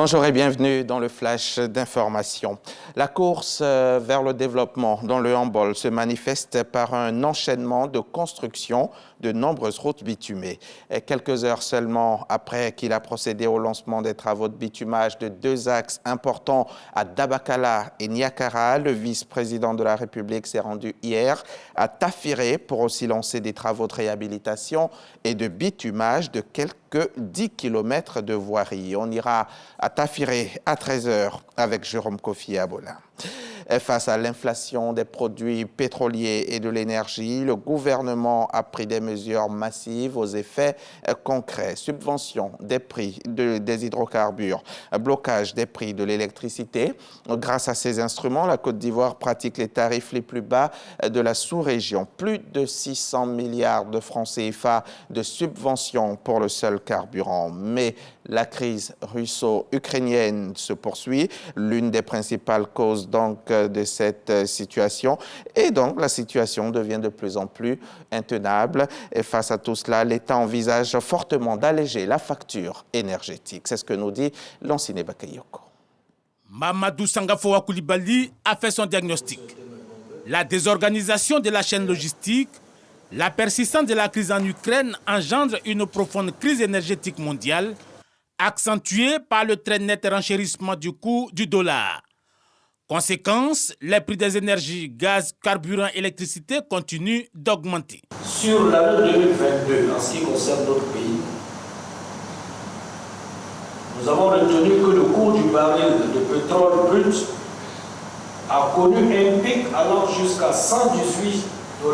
Bonjour et bienvenue dans le flash d'information. La course vers le développement dans le handball se manifeste par un enchaînement de construction de nombreuses routes bitumées. Quelques heures seulement après qu'il a procédé au lancement des travaux de bitumage de deux axes importants à Dabakala et Niakara, le vice-président de la République s'est rendu hier à Tafiré pour aussi lancer des travaux de réhabilitation et de bitumage de quelques 10 km de voirie. On ira à Tafiré à 13 h avec Jérôme Kofi Abola. Face à l'inflation des produits pétroliers et de l'énergie, le gouvernement a pris des mesures massives aux effets concrets. Subvention des prix des hydrocarbures, blocage des prix de l'électricité. Grâce à ces instruments, la Côte d'Ivoire pratique les tarifs les plus bas de la sous-région. Plus de 600 milliards de francs CFA de subventions pour le seul carburant. Mais la crise russo-ukrainienne se poursuit, l'une des principales causes donc de cette situation. Et donc, la situation devient de plus en plus intenable. Et face à tout cela, l'État envisage fortement d'alléger la facture énergétique. C'est ce que nous dit Lanciné Bakayoko. Mamadou Sangafowa Koulibaly a fait son diagnostic. La désorganisation de la chaîne logistique, la persistance de la crise en Ukraine engendre une profonde crise énergétique mondiale, accentuée par le très net renchérissement du coût du dollar. Conséquence, les prix des énergies, gaz, carburant, électricité continuent d'augmenter. Sur l'année 2022, en ce qui concerne notre pays, nous avons retenu que le cours du baril de pétrole brut a connu un pic allant jusqu'à 118 $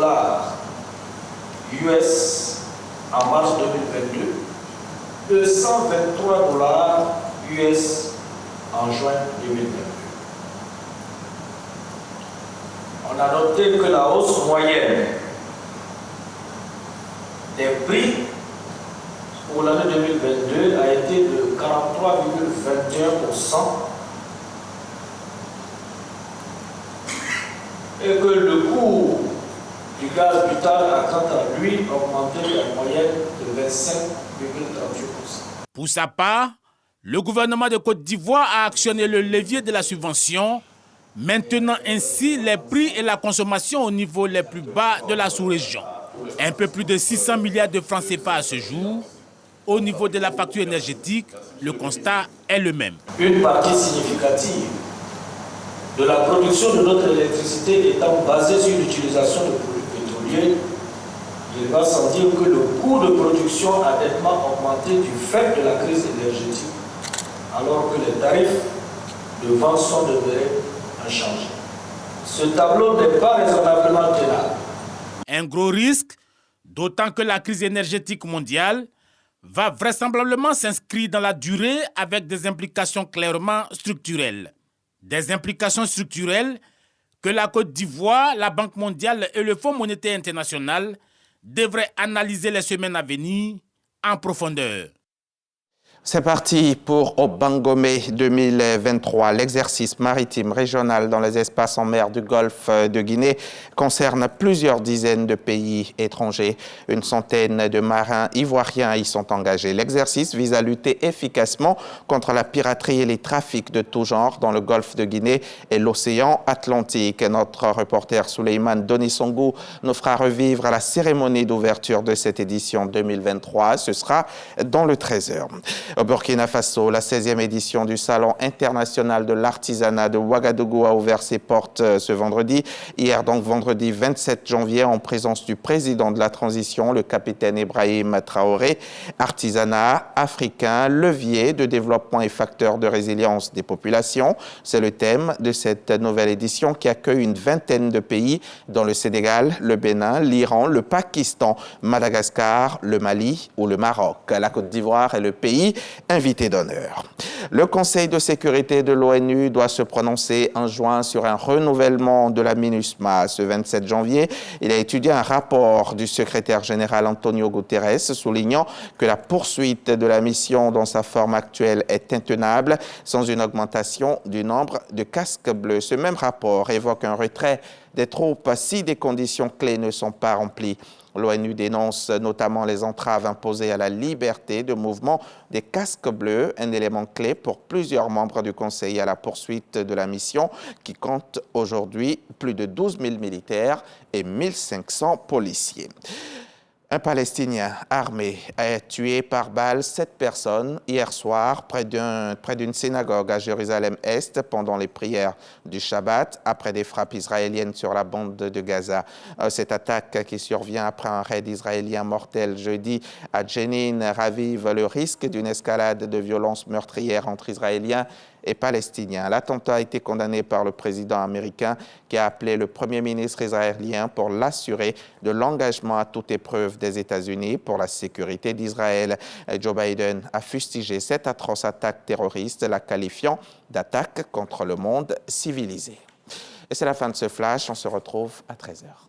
US en mars 2022, de 123 $ US en juin 2022. On a noté que la hausse moyenne des prix pour l'année 2022 a été de 43,21% et que le cours du gaz butal a quant à lui augmenté en moyenne de 25,38%. Pour sa part, le gouvernement de Côte d'Ivoire a actionné le levier de la subvention, maintenant ainsi les prix et la consommation au niveau les plus bas de la sous-région. Un peu plus de 600 milliards de francs CFA à ce jour. Au niveau de la facture énergétique, le constat est le même. Une partie significative de la production de notre électricité étant basée sur l'utilisation de produits pétroliers, il va sans dire que le coût de production a nettement augmenté du fait de la crise énergétique, alors que les tarifs de vente sont demeurés inchangés. Ce tableau n'est pas raisonnablement tenable. Un gros risque, d'autant que la crise énergétique mondiale va vraisemblablement s'inscrire dans la durée avec des implications clairement structurelles. Des implications structurelles que la Côte d'Ivoire, la Banque mondiale et le Fonds monétaire international devraient analyser les semaines à venir en profondeur. C'est parti pour Obangomé 2023. L'exercice maritime régional dans les espaces en mer du Golfe de Guinée concerne plusieurs dizaines de pays étrangers. Une centaine de marins ivoiriens y sont engagés. L'exercice vise à lutter efficacement contre la piraterie et les trafics de tout genre dans le Golfe de Guinée et l'océan Atlantique. Notre reporter Souleymane Donisongou nous fera revivre la cérémonie d'ouverture de cette édition 2023. Ce sera dans le 13 h. Au Burkina Faso, la 16e édition du Salon international de l'artisanat de Ouagadougou a ouvert ses portes ce vendredi. Hier, donc vendredi 27 janvier, en présence du président de la transition, le capitaine Ibrahim Traoré. Artisanat africain, levier de développement et facteur de résilience des populations. C'est le thème de cette nouvelle édition qui accueille une vingtaine de pays, dont le Sénégal, le Bénin, l'Iran, le Pakistan, Madagascar, le Mali ou le Maroc. La Côte d'Ivoire est le pays invité d'honneur. Le Conseil de sécurité de l'ONU doit se prononcer en juin sur un renouvellement de la MINUSMA. Ce 27 janvier, il a étudié un rapport du secrétaire général Antonio Guterres soulignant que la poursuite de la mission dans sa forme actuelle est intenable sans une augmentation du nombre de casques bleus. Ce même rapport évoque un retrait des troupes si des conditions clés ne sont pas remplies. L'ONU dénonce notamment les entraves imposées à la liberté de mouvement des casques bleus, un élément clé pour plusieurs membres du Conseil à la poursuite de la mission qui compte aujourd'hui plus de 12 000 militaires et 1500 policiers. Un Palestinien armé a tué par balle 7 personnes hier soir près d'une synagogue à Jérusalem-Est pendant les prières du Shabbat après des frappes israéliennes sur la bande de Gaza. Cette attaque qui survient après un raid israélien mortel jeudi à Jenin ravive le risque d'une escalade de violences meurtrières entre Israéliens et Palestiniens. L'attentat a été condamné par le président américain qui a appelé le premier ministre israélien pour l'assurer de l'engagement à toute épreuve des États-Unis pour la sécurité d'Israël. Joe Biden a fustigé cette atroce attaque terroriste, la qualifiant d'attaque contre le monde civilisé. Et c'est la fin de ce flash, on se retrouve à 13h.